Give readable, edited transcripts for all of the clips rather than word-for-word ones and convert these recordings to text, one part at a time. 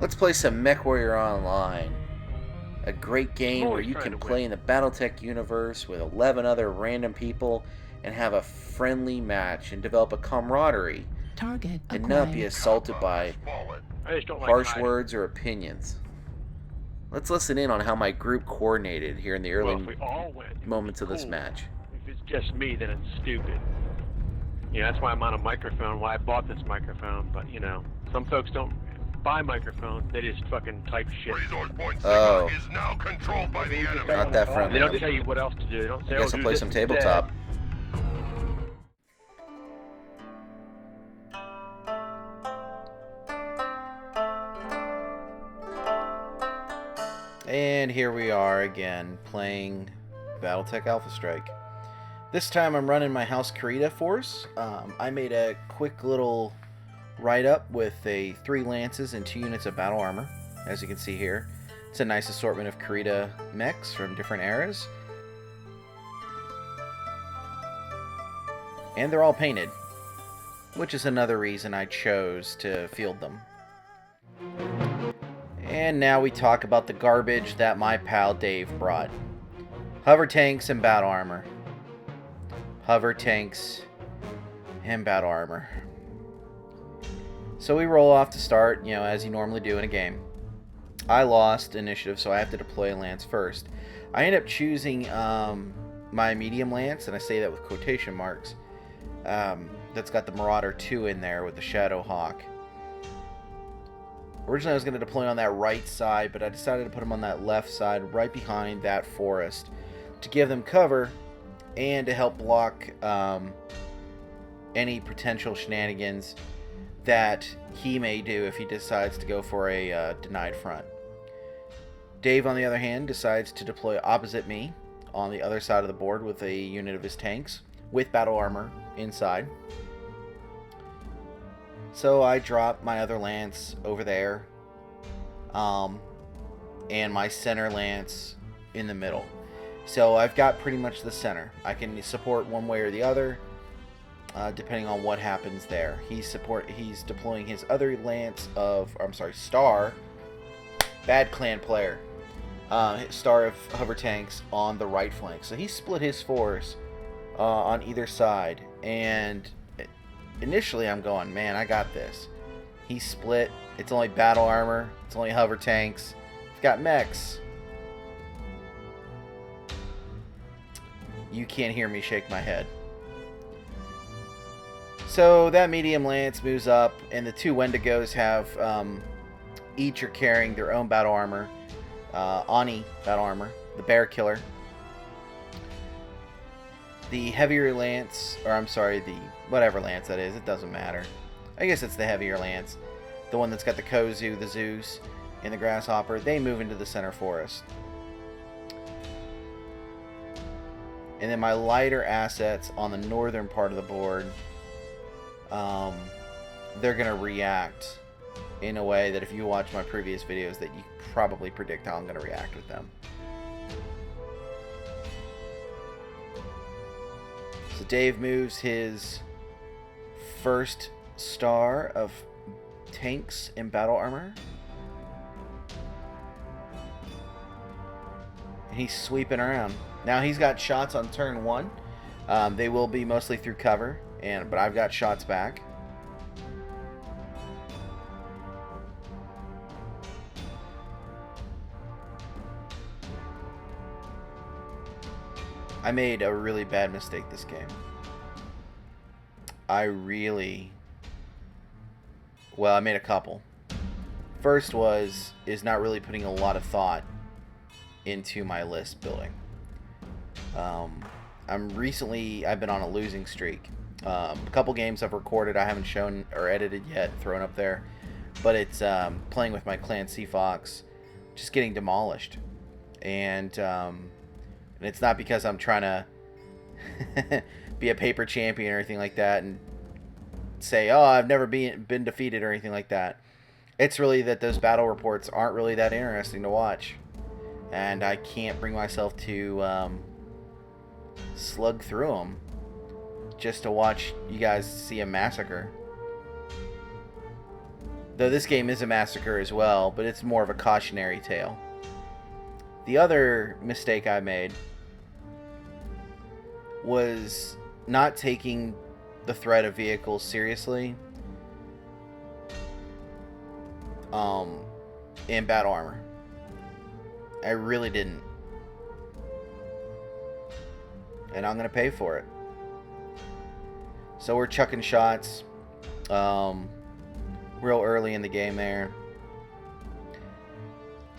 Let's play some MechWarrior Online. A great game where always you trying can to play win. in the BattleTech universe with 11 other random people and have a friendly match and develop a camaraderie Target and not be acquired. assaulted by I just don't like harsh hiding. words or opinions. Let's listen in on how my group coordinated here in the Well, early if we all win, it would moments be of this cool. match. If it's just me, then it's stupid. Yeah, that's why I'm on a microphone, why I bought this microphone. But, some folks don't buy microphones. They just fucking type shit. Resource point Oh. Sigma is now controlled by the enemy. Not that They friendly. don't tell you what else to do. They don't say, I guess oh, I'll do play this some instead. tabletop. And here we are again, playing BattleTech Alpha Strike. This time I'm running my House Kurita force. I made a quick little write-up with 3 lances and 2 units of battle armor, as you can see here. It's a nice assortment of Kurita mechs from different eras. And they're all painted, which is another reason I chose to field them. And now we talk about the garbage that my pal Dave brought. Hover tanks and battle armor. Hover tanks and battle armor. So we roll off to start, as you normally do in a game. I lost initiative, so I have to deploy a lance first. I end up choosing my medium lance, and I say that with quotation marks. That's got the Marauder 2 in there with the Shadow Hawk. Originally I was going to deploy on that right side, but I decided to put them on that left side, right behind that forest, to give them cover and to help block any potential shenanigans that he may do if he decides to go for a denied front. Dave, on the other hand, decides to deploy opposite me on the other side of the board with a unit of his tanks with battle armor inside. So I drop my other lance over there, and my center lance in the middle. So I've got pretty much the center. I can support one way or the other, depending on what happens there. He's deploying his other star, bad clan player, star of hover tanks on the right flank. So he split his force on either side, and initially I'm going, man, I got this. He's split. It's only battle armor. It's only hover tanks. It's got mechs. You can't hear me shake my head. So that medium lance moves up, and the 2 Wendigos have each are carrying their own battle armor. Ani battle armor, the bear killer. The heavier lance, the whatever lance that is, it doesn't matter. I guess it's the heavier lance. The one that's got the Kozu, the Zeus, and the Grasshopper, they move into the center forest. And then my lighter assets on the northern part of the board, they're going to react in a way that if you watch my previous videos that you probably predict how I'm going to react with them. So Dave moves his first star of tanks and battle armor. And he's sweeping around. Now he's got shots on turn 1. They will be mostly through cover, but I've got shots back. I made a really bad mistake this game. I made a couple. First is not really putting a lot of thought into my list building. I've been on a losing streak. A couple games I've recorded, I haven't shown or edited yet, thrown up there, but it's playing with my clan Seafox, just getting demolished, and it's not because I'm trying to be a paper champion or anything like that and say, oh, I've never been defeated or anything like that. It's really that those battle reports aren't really that interesting to watch, and I can't bring myself to slug through them just to watch you guys see a massacre. Though this game is a massacre as well, but it's more of a cautionary tale. The other mistake I made was not taking the threat of vehicles seriously in battle armor. I really didn't. And I'm going to pay for it. So we're chucking shots real early in the game there.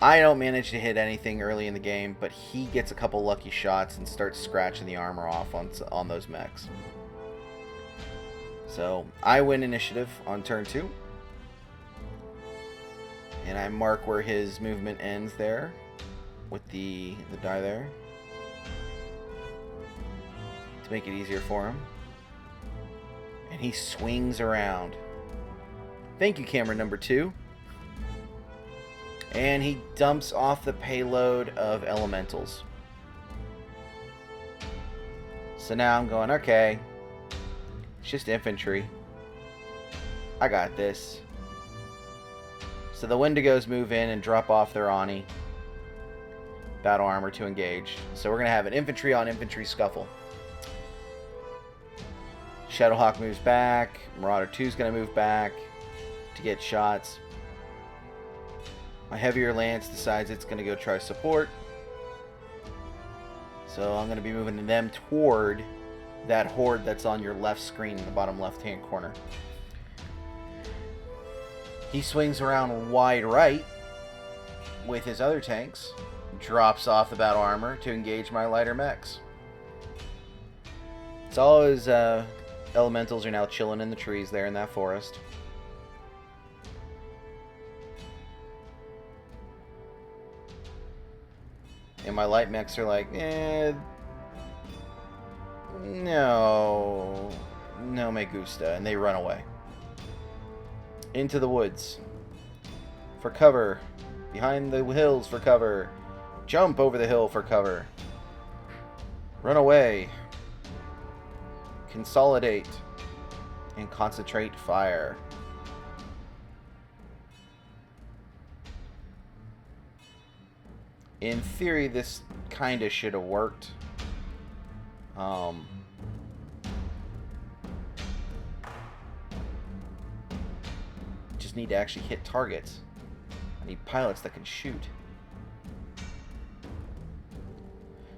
I don't manage to hit anything early in the game, but he gets a couple lucky shots and starts scratching the armor off on those mechs. So I win initiative on turn 2. And I mark where his movement ends there with the die there to make it easier for him. And he swings around. Thank you, camera number 2. And he dumps off the payload of elementals. So now I'm going, okay, it's just infantry. I got this. So the Wendigos move in and drop off their Ani. Battle armor to engage. So we're going to have an infantry on infantry scuffle. Shadowhawk moves back. Marauder 2 is going to move back to get shots. My heavier lance decides it's going to go try support. So I'm going to be moving them toward that horde that's on your left screen in the bottom left hand corner. He swings around wide right with his other tanks. Drops off the battle armor to engage my lighter mechs. So all his elementals are now chilling in the trees there in that forest. And my light mechs are like, no me gusta, and they run away. Into the woods. For cover. Behind the hills for cover. Jump over the hill for cover. Run away. Consolidate. And concentrate fire. In theory, this kinda should have worked. Just need to actually hit targets. I need pilots that can shoot.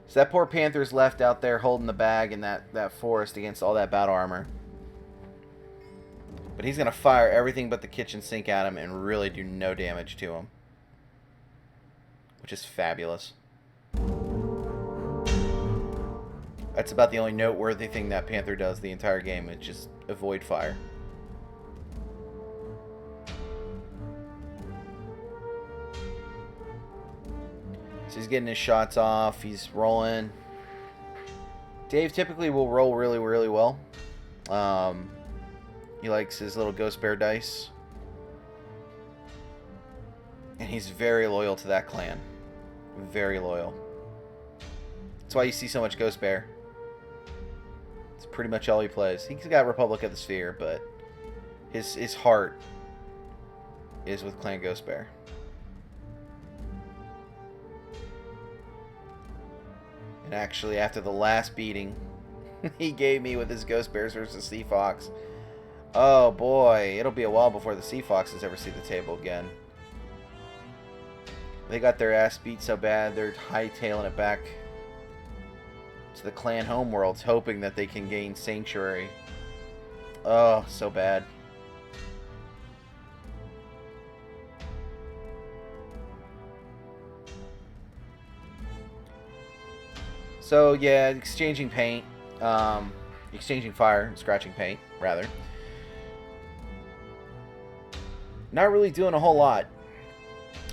So that poor Panther's left out there holding the bag in that forest against all that battle armor. But he's going to fire everything but the kitchen sink at him and really do no damage to him. Which is fabulous. That's about the only noteworthy thing that Panther does the entire game, is just avoid fire. So he's getting his shots off, he's rolling. Dave typically will roll really, really well. He likes his little Ghost Bear dice. And he's very loyal to that clan. Very loyal. That's why you see so much Ghost Bear. It's pretty much all he plays. He's got Republic of the Sphere, but his heart is with Clan Ghost Bear. And actually, after the last beating he gave me with his Ghost Bears versus Sea Fox, oh boy, it'll be a while before the Sea Foxes ever see the table again. They got their ass beat so bad, they're hightailing it back to the clan homeworlds, hoping that they can gain Sanctuary. Oh, so bad. So, yeah, exchanging paint. Exchanging fire, scratching paint, rather. Not really doing a whole lot.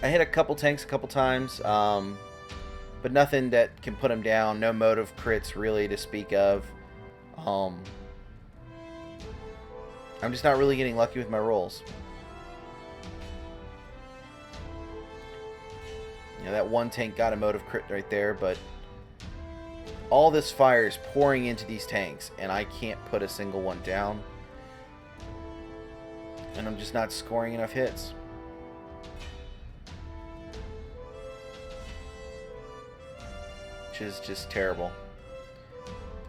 I hit a couple tanks a couple times, but nothing that can put them down. No motive crits really to speak of. I'm just not really getting lucky with my rolls. You know, that one tank got a motive crit right there, but all this fire is pouring into these tanks, and I can't put a single one down. And I'm just not scoring enough hits. Which is just terrible.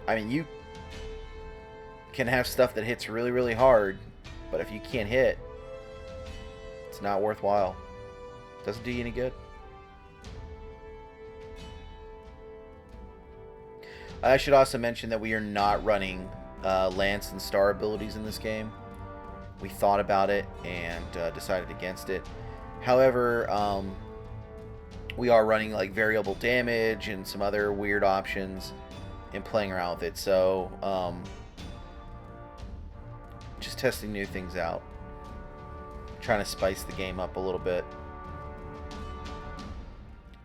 I mean, you can have stuff that hits really, really hard, but if you can't hit, it's not worthwhile. Doesn't do you any good. I should also mention that we are not running Lance and Star abilities in this game. We thought about it and decided against it. However, we are running like variable damage and some other weird options and playing around with it. So, just testing new things out. Trying to spice the game up a little bit.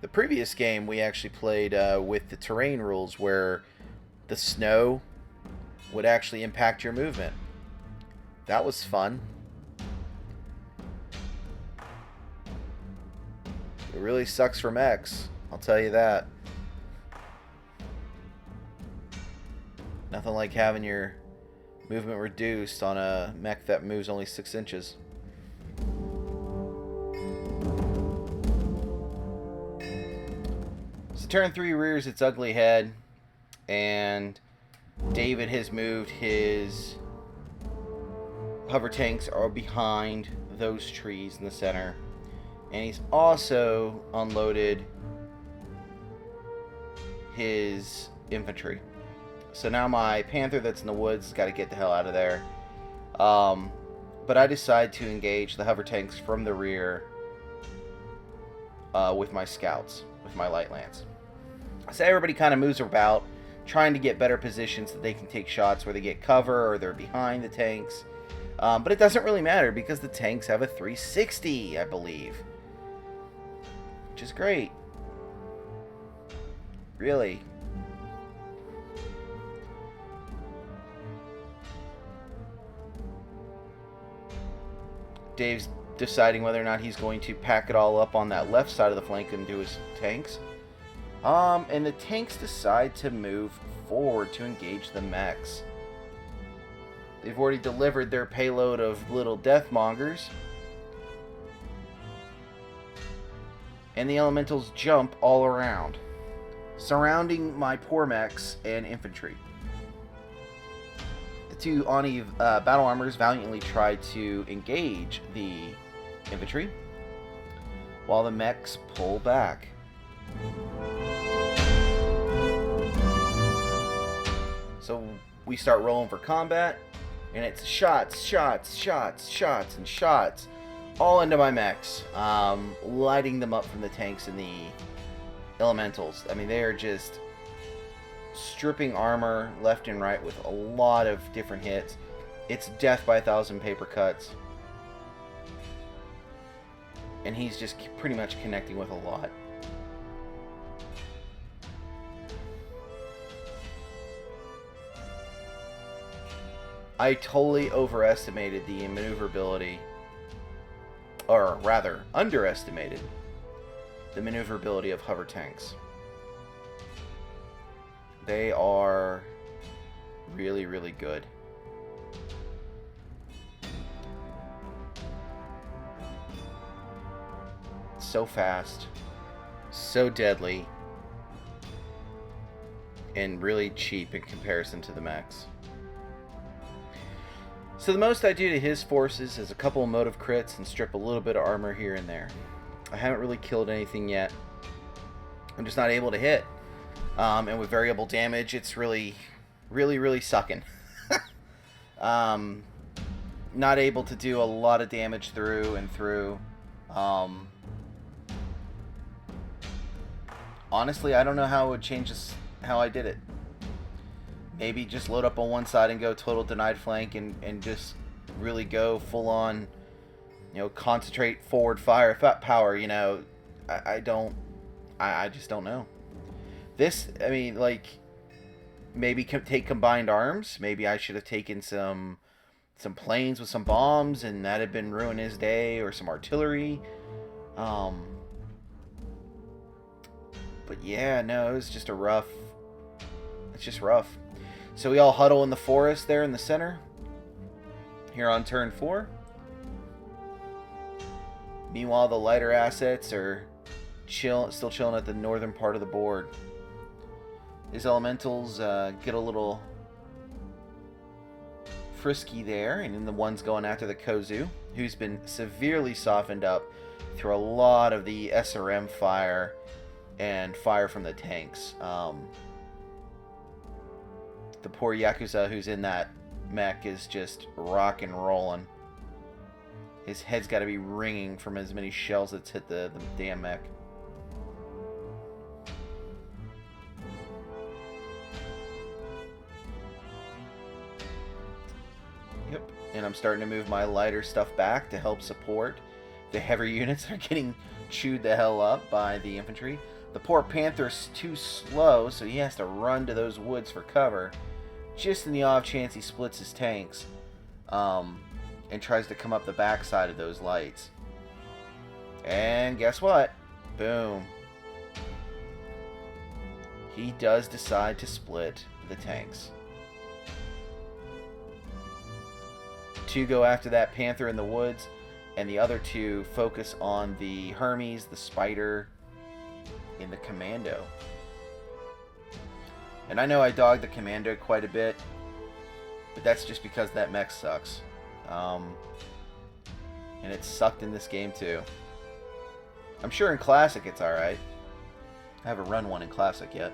The previous game we actually played with the terrain rules where the snow would actually impact your movement. That was fun. It really sucks from X, I'll tell you that. Nothing like having your movement reduced on a mech that moves only 6 inches. So turn 3 rears its ugly head, and David has moved his hover tanks are behind those trees in the center, and he's also unloaded his infantry. So now my Panther that's in the woods has got to get the hell out of there. But I decide to engage the hover tanks from the rear with my scouts, with my light lance. So everybody kind of moves about, trying to get better positions so they can take shots where they get cover or they're behind the tanks. But it doesn't really matter because the tanks have a 360, I believe. Which is great. Really. Dave's deciding whether or not he's going to pack it all up on that left side of the flank and do his tanks. And the tanks decide to move forward to engage the mechs. They've already delivered their payload of little deathmongers. And the elementals jump all around, surrounding my poor mechs and infantry. The two Ani battle armors valiantly try to engage the infantry, while the mechs pull back. So we start rolling for combat, and it's shots, shots, shots, shots, and shots, all into my mechs, lighting them up from the tanks and the elementals. I mean, they are just stripping armor left and right with a lot of different hits. It's death by 1,000 paper cuts. And he's just pretty much connecting with a lot. I totally overestimated the maneuverability, or rather, underestimated the maneuverability of hover tanks. They are really, really good. So fast, so deadly, and really cheap in comparison to the mechs. So the most I do to his forces is a couple of motive crits and strip a little bit of armor here and there. I haven't really killed anything yet. I'm just not able to hit. And with variable damage, it's really, really, really sucking. Not able to do a lot of damage through and through. Honestly, I don't know how it would change this, how I did it. Maybe just load up on one side and go total denied flank and just really go full on, you know, concentrate forward fire power, you know. I just don't know. This, I mean, like, maybe take combined arms. Maybe I should have taken some planes with some bombs, and that had been ruin his day, or some artillery. But yeah, no, it was just it's just rough. So we all huddle in the forest there in the center, here on turn 4. Meanwhile, the lighter assets are still chilling at the northern part of the board. These elementals get a little frisky there, and then the one's going after the Kozu, who's been severely softened up through a lot of the SRM fire and fire from the tanks. The poor Yakuza who's in that mech is just rock and rolling. His head's got to be ringing from as many shells that's hit the damn mech. Yep, and I'm starting to move my lighter stuff back to help support. The heavy units are getting chewed the hell up by the infantry. The poor Panther's too slow, so he has to run to those woods for cover, just in the off chance he splits his tanks, and tries to come up the backside of those lights. And guess what? Boom. He does decide to split the tanks. 2 go after that Panther in the woods, and the other 2 focus on the Hermes, the Spider, and the Commando. And I know I dogged the Commando quite a bit, but that's just because that mech sucks. And it sucked in this game too. I'm sure in Classic it's alright. I haven't run one in Classic yet.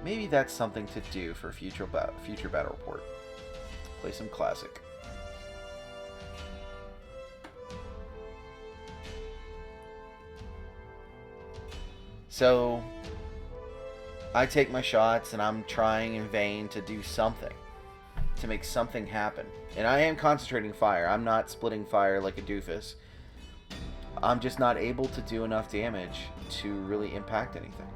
Maybe that's something to do for future Battle Report. Play some Classic. So I take my shots and I'm trying in vain to do something, to make something happen. And I am concentrating fire. I'm not splitting fire like a doofus. I'm just not able to do enough damage to really impact anything.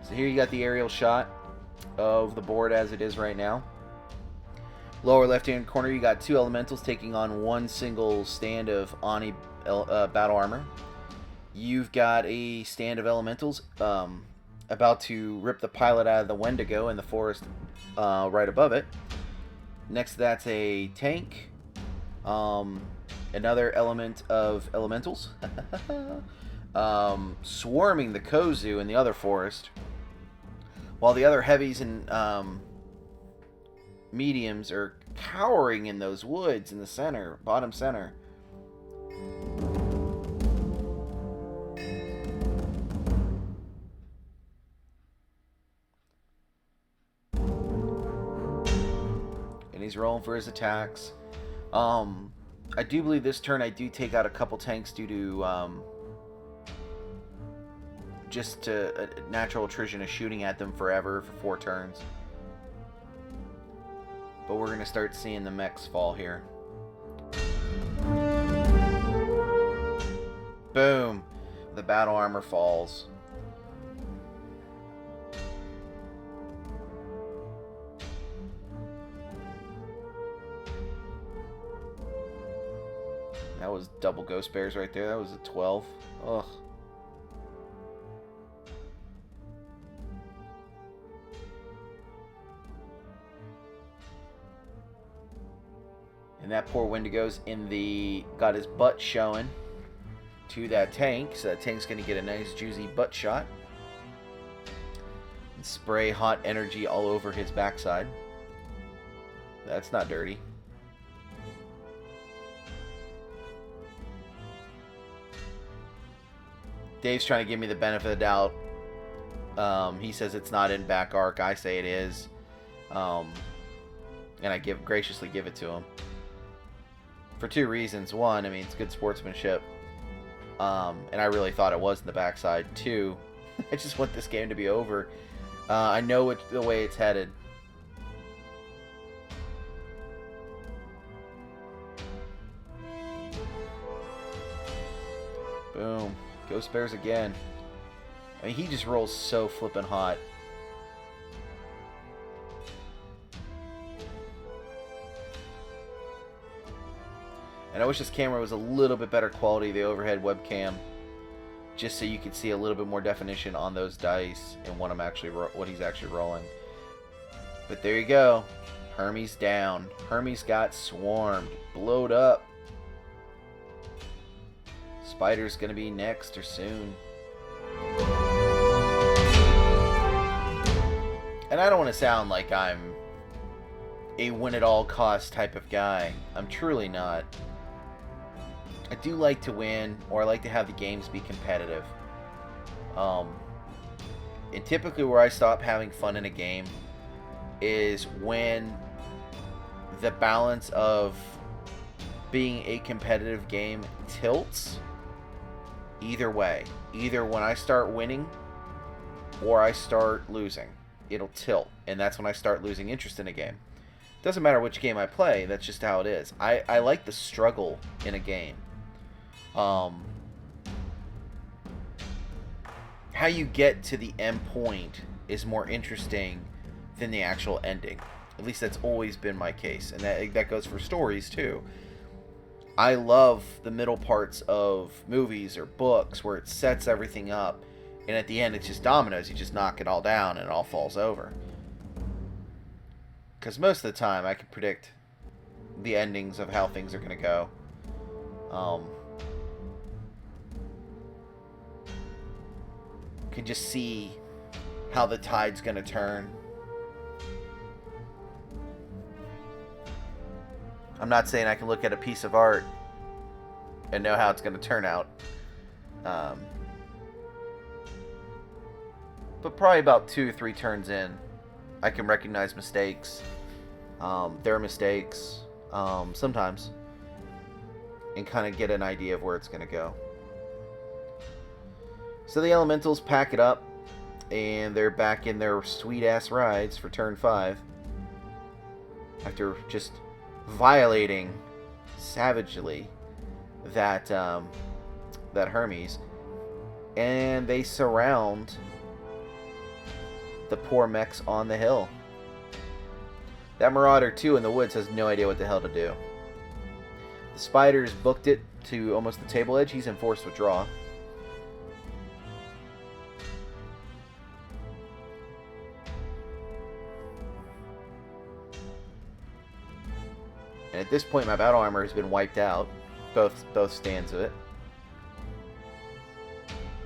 So here you got the aerial shot of the board as it is right now. Lower left-hand corner, you got 2 elementals taking on 1 single stand of Ani battle armor. You've got a stand of elementals about to rip the pilot out of the Wendigo in the forest right above it. Next to that's a tank. Another element of elementals. Swarming the Kozu in the other forest. While the other heavies and mediums are cowering in those woods in the center, bottom center. And he's rolling for his attacks. I do believe this turn I do take out a couple tanks due to just a natural attrition of shooting at them forever for 4 turns. But we're going to start seeing the mechs fall here. Boom! The battle armor falls. That was double ghost bears right there. That was a 12. Ugh. And that poor Wendigo's got his butt showing to that tank. So that tank's going to get a nice juicy butt shot. And spray hot energy all over his backside. That's not dirty. Dave's trying to give me the benefit of the doubt. He says it's not in back arc. I say it is. And I graciously give it to him. For 2 reasons. 1, I mean, it's good sportsmanship. And I really thought it was in the backside. 2, I just want this game to be over. I know the way it's headed. Boom. Ghost Bears again. I mean, he just rolls so flippin' hot. And I wish this camera was a little bit better quality, the overhead webcam. just so you can see a little bit more definition on those dice and what he's actually rolling. But there you go. Hermes down. Hermes got swarmed. Blowed up. Spider's gonna be next or soon. And I don't want to sound like I'm a win-at-all-costs type of guy. I'm truly not. I do like to win, or I like to have the games be competitive. And typically where I stop having fun in a game is when the balance of being a competitive game tilts either way. Either when I start winning or I start losing. It'll tilt, and that's when I start losing interest in a game. Doesn't matter which game I play, that's just how it is. I like the struggle in a game. How you get to the end point is more interesting than the actual ending. At least that's always been my case, and that goes for stories too. I love the middle parts of movies or books where it sets everything up, and at the end it's just dominoes. You just knock it all down and it all falls over. Because most of the time I can predict the endings of how things are going to go. Can just see how the tide's going to turn. I'm not saying I can look at a piece of art and know how it's going to turn out. But probably about 2 or 3 turns in, I can recognize mistakes. Their mistakes, sometimes. And kind of get an idea of where it's going to go. So the elementals pack it up. And they're back in their sweet-ass rides for turn 5. After just violating savagely that Hermes, and they surround the poor mechs on the hill. That Marauder 2 in the woods has no idea what the hell to do. The Spider's booked it to almost the table edge. He's in forced withdrawal. And at this point, my battle armor has been wiped out. Both stands of it.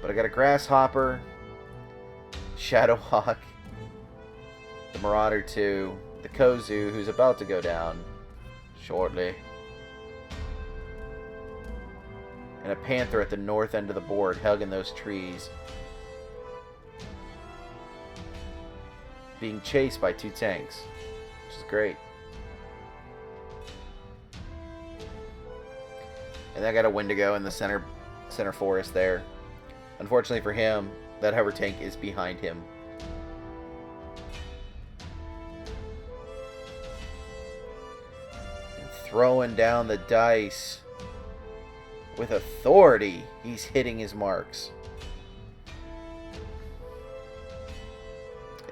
But I got a Grasshopper, Shadowhawk, the Marauder 2, the Kozu, who's about to go down shortly, and a Panther at the north end of the board, hugging those trees, being chased by 2 tanks, which is great. And I got a Wendigo in the center forest there. Unfortunately for him, that hover tank is behind him. And throwing down the dice with authority, he's hitting his marks.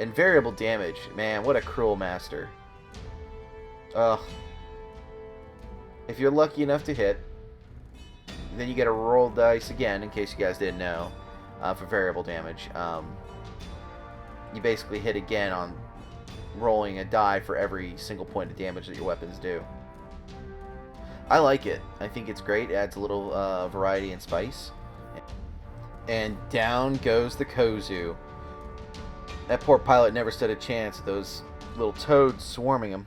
And variable damage, man, what a cruel master. Ugh. If you're lucky enough to hit, then you get to roll dice again, in case you guys didn't know, for variable damage. You basically hit again on rolling a die for every single point of damage that your weapons do. I like it. I think it's great. It adds a little variety and spice. And down goes the Kozu. That poor pilot never stood a chance. Those little toads swarming him.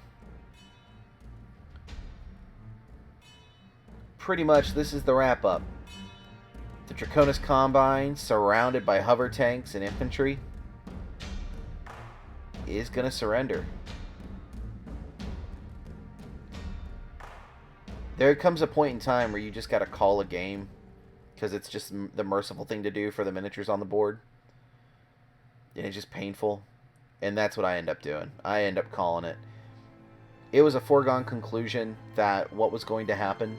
Pretty much, this is the wrap-up. The Draconis Combine, surrounded by hover tanks and infantry, is going to surrender. There comes a point in time where you just got to call a game, because it's just the merciful thing to do for the miniatures on the board. And it's just painful. And that's what I end up doing. I end up calling it. It was a foregone conclusion that what was going to happen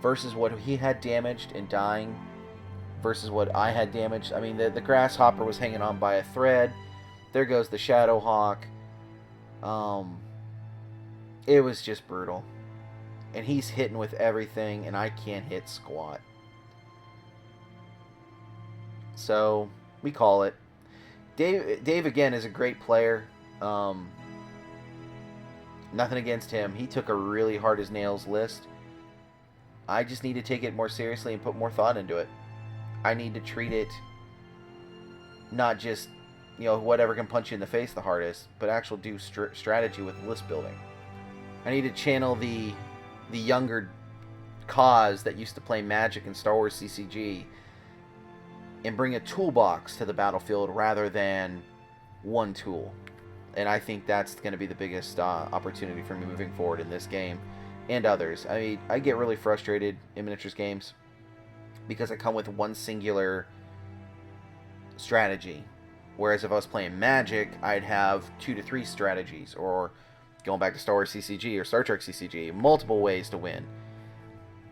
versus what he had damaged and dying versus what I had damaged. I mean, the Grasshopper was hanging on by a thread. There goes the Shadowhawk. It was just brutal. And he's hitting with everything, and I can't hit squat. So we call it. Dave again is a great player. Nothing against him. He took a really hard as nails list. I just need to take it more seriously and put more thought into it. I need to treat it not just, whatever can punch you in the face the hardest, but actual do strategy with list building. I need to channel the younger cause that used to play Magic and Star Wars CCG and bring a toolbox to the battlefield rather than one tool. And I think that's going to be the biggest opportunity for me moving forward in this game and others. I mean, I get really frustrated in miniatures games because I come with one singular strategy. Whereas if I was playing Magic, I'd have 2 to 3 strategies, or going back to Star Wars CCG or Star Trek CCG, multiple ways to win.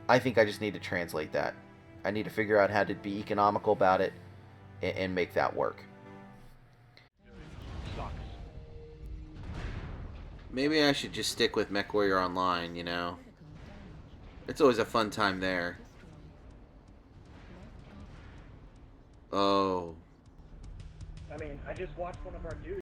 I think I just need to translate that. I need to figure out how to be economical about it and make that work. Sucks. Maybe I should just stick with MechWarrior Online, It's always a fun time there. Oh. I mean, I just watched one of our dudes